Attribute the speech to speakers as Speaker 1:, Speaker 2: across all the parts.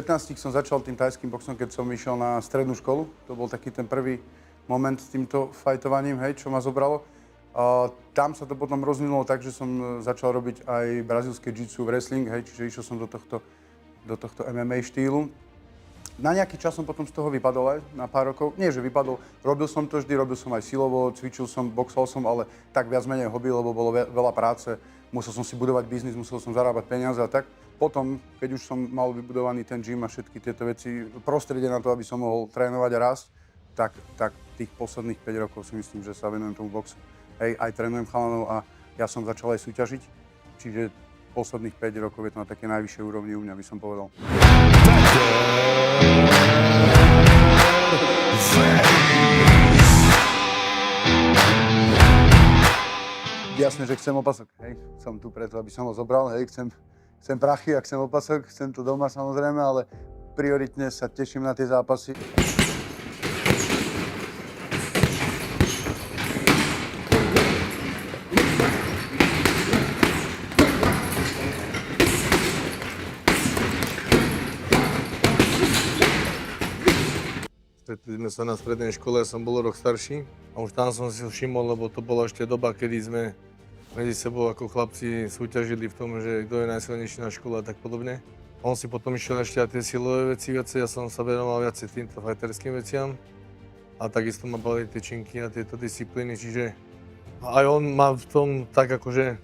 Speaker 1: 15 som začal tým tajským boxom, keď som išiel na strednú školu. To bol taký ten prvý moment s týmto fajtovaním, hej, čo ma zobralo. Tam sa to potom rozvinulo tak, že som začal robiť aj brazílske jiu-jitsu, wrestling, hej, čiže išiel som do tohto MMA štýlu. Na nejaký čas som potom z toho vypadol aj na pár rokov. Nie, že vypadol, robil som to vždy, robil som aj silovo, cvičil som, boxoval som, ale tak viac menej hobby, lebo bolo veľa práce. Musel som si budovať biznis, musel som zarábať peniaze a tak. Potom, keď už som mal vybudovaný ten gym a všetky tieto veci, prostredie na to, aby som mohol trénovať a rásť, tak tých posledných 5 rokov si myslím, že sa venujem tomu boxu. Hej, aj trénujem chalanov a ja som začal aj súťažiť, čiže posledných 5 rokov je to na také najvyššej úrovni u mňa, by som povedal. Jasne, že chcem opasok, hej, som tu preto, aby som ho zobral, hej, chcem prachy a chcem opasok, chcem to doma samozrejme, ale prioritne sa teším na tie zápasy.
Speaker 2: Stretli sme sa na strednej škole, ja som bol rok starší a už tam som si ho všimol, lebo to bola ešte doba, kedy sme medzi sebou ako chlapci súťažili v tom, že kto je najsilnejší na škole a tak podobne. On si potom išiel ešte aj tie silové veci viacej, ja som sa venoval viacej týmto fighterským veciam a takisto ma bavili tie činky a tieto disciplíny, čiže aj on ma v tom tak akože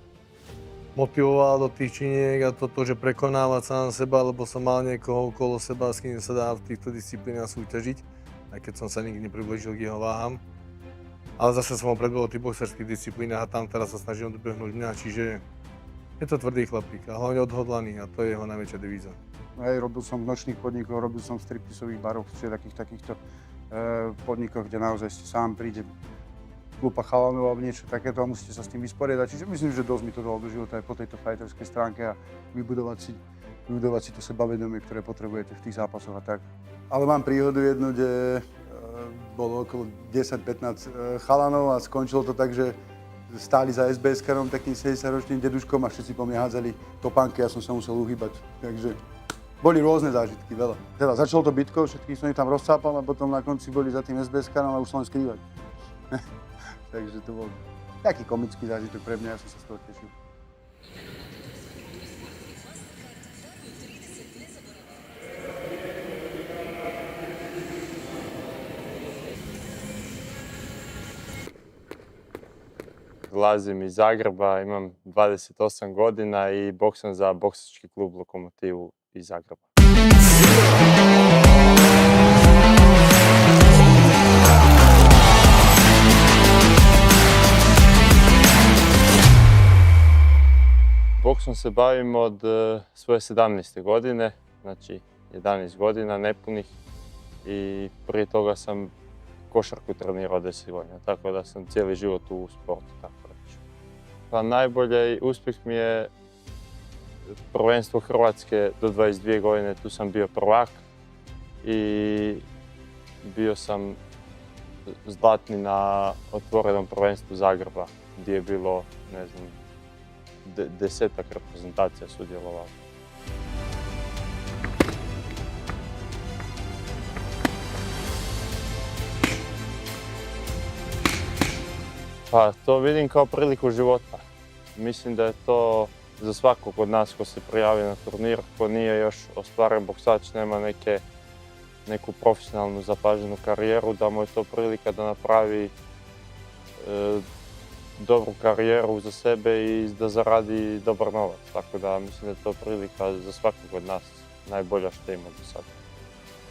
Speaker 2: motivoval do tých činiek a toto, že prekonávať sám seba, lebo som mal niekoho okolo seba, s kým sa dá v týchto disciplínach súťažiť, aj keď som sa nikdy nepriblížil k jeho váham. Ale zase som ho predbehol v tých boxerských disciplínach a tam teraz sa snažím dobehnúť mňa, čiže je to tvrdý chlapík a hlavne odhodlaný a to je jeho najväčšia devíza.
Speaker 1: Hej, robil som v nočných podnikoch, robil som v striptisových baroch, čiže takýchto podnikoch, kde naozaj ste sám príde klupa chalanov alebo niečo takéto a musíte sa s tým vysporiadať. Čiže myslím, že dosť mi to dalo do života aj po tejto fighterskej stránke a vybudovať si to sebavedomie, ktoré potrebujete v tých zápasoch a tak. Ale mám príhodu jednu, kde bolo okolo 10-15 chalanov a skončilo to tak, že stáli za SBS-karom, takým 70-ročným deduškom a všetci po mne hádzali topánky a ja som sa musel uhýbať. Takže boli rôzne zážitky, veľa. Teda začalo to bitkou, všetkých som ich tam rozcápal a potom na konci boli za tým SBS-karom a už som len skrývať. Takže to bol taký komický zážitok pre mňa, ja som sa z toho tešil.
Speaker 3: Dolazim iz Zagreba, imam 28 godina i boksam za boksački klub Lokomotivu iz Zagreba. Boksom se bavim od svoje 17. godine, znači 11 godina nepunih i prije toga sam košarku trenirao 10 godina, tako da sam cijeli život u sportu, tako reći. Pa najbolji uspjeh mi je prvenstvo Hrvatske do 22 godine, tu sam bio prvak i bio sam zlatni na otvorenom prvenstvu Zagreba, gdje je bilo, ne znam, 10-ak reprezentacija sudjelovalo. Pa to vidim kao priliku života. Mislim da je to za svakog od nas ko se prijavi na turnir, ko nije još ostvaren boksač, nema neku profesionalnu zapaženu karijeru, da mu je to prilika da napravi dobru karijeru za sebe i da zaradi dobar novac. Tako da mislim da je to prilika za svakog od nas najbolja što ima do sada.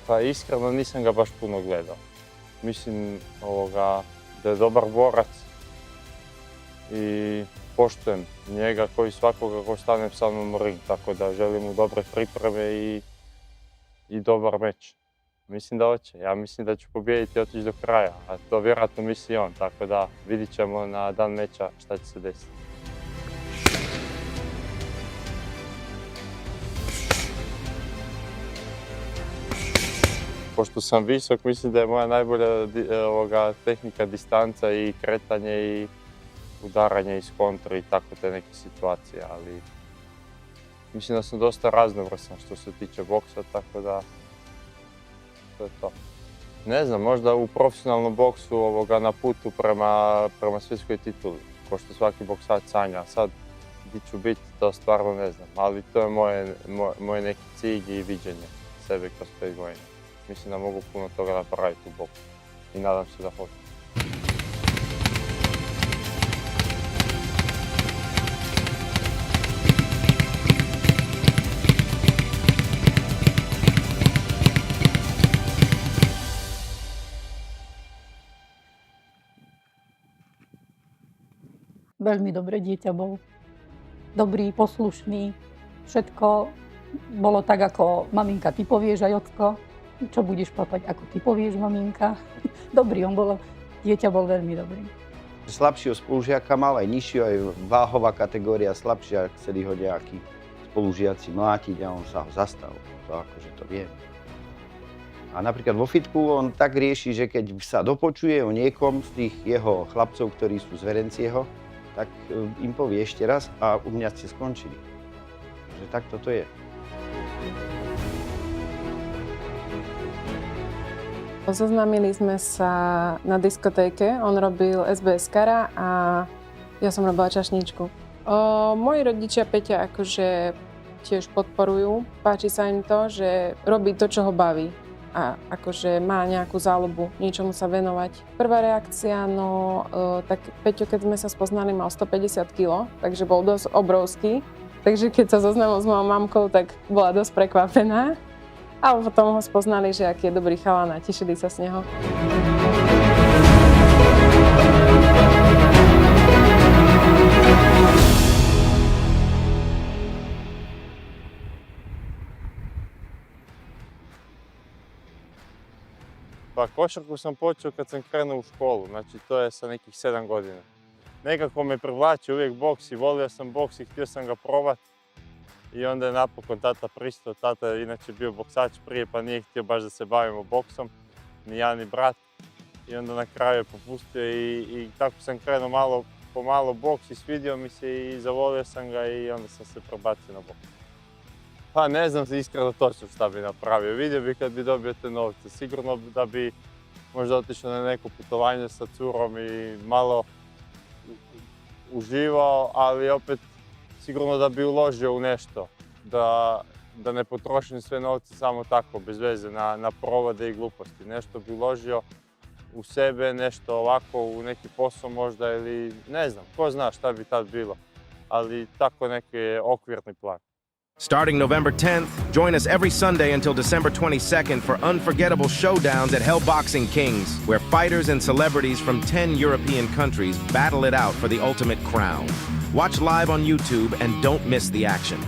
Speaker 3: Pa iskreno nisam ga baš puno gledao. Mislim da je dobar borac i poštujem njega koji svakoga ko stane sa mnom u ring, tako da želim mu dobre pripreme i dobar meč. Mislim da hoće, ja mislim da ću pobijediti i otići do kraja, a to vjerojatno misli on, tako da vidit ćemo na dan meča šta će se desiti. Pošto sam visok, mislim da je moja najbolja tehnika distanca i kretanje i udaranje iz kontra i tako te neke situacije, ali mislim da sam dosta raznovrstan što se tiče boksa, tako da to je to. Ne znam, možda u profesionalnom boksu na putu prema svjetskoj tituli, ko što svaki boksač sanja. A sad, gdje ću biti, to stvarno ne znam, ali to je moj neki cilj i viđenje sebe kroz 5 godina. Mislim da mogu puno toga napraviti u boksu i nadam se da hoću.
Speaker 4: Veľmi dobré dieťa bol. Dobrý, poslušný. Všetko bolo tak, ako maminka, ty povieš aj ocko. Čo budeš papať, ako ty povieš, maminka. Dobrý, dieťa bol veľmi dobrý.
Speaker 5: Slabšieho spolužiaka mal, aj nižšieho, aj váhová kategória slabšia, chceli ho nejakí spolužiaci mlátiť a on sa ho zastal. To akože to vie. A napríklad vo fitku on tak rieši, že keď sa dopočuje o niekom z tých jeho chlapcov, ktorí sú zverencieho, tak im povie ešte raz a u mňa ste skončili. Takže tak toto je.
Speaker 6: Zoznámili sme sa na diskotéke, on robil SBS Kara a ja som robila čašničku. Moji rodičia Peťa akože tiež podporujú, páči sa im to, že robí to, čo ho baví a akože má nejakú záľubu, niečomu sa venovať. Prvá reakcia, tak Peťo, keď sme sa spoznali, mal 150 kg, takže bol dosť obrovský. Takže keď sa zoznámil s mojou mamkou, tak bola dosť prekvapená. Ale potom ho spoznali, že aký je dobrý chalan a tešili sa z neho.
Speaker 3: Pa košarku sam počeo kad sam krenuo u školu, znači to je sa nekih 7 godina. Nekako me privlačio uvijek boks i volio sam boks i htio sam ga probat. I onda je napokon tata pristao, tata je inače bio boksač prije pa nije htio baš da se bavimo boksom, ni ja ni brat. I onda na kraju je popustio i tako sam krenuo malo po malo boks i svidio mi se i zavolio sam ga i onda sam se probacio na boks. Pa ne znam iskreno točno šta bi napravio. Vidio bi kad bi dobio te novce. Sigurno da bi možda otišao na neko putovanje sa curom i malo uživao, ali opet sigurno da bi uložio u nešto. Da ne potrošim sve novce samo tako, bez veze, na provode i gluposti. Nešto bi uložio u sebe, nešto ovako, u neki posao možda ili ne znam, ko zna šta bi tad bilo. Ali tako neki je okvirni plan.
Speaker 7: Starting November 10th, join us every Sunday until December 22nd for unforgettable showdowns at Hell Boxing Kings, where fighters and celebrities from 10 European countries battle it out for the ultimate crown. Watch live on YouTube and don't miss the action.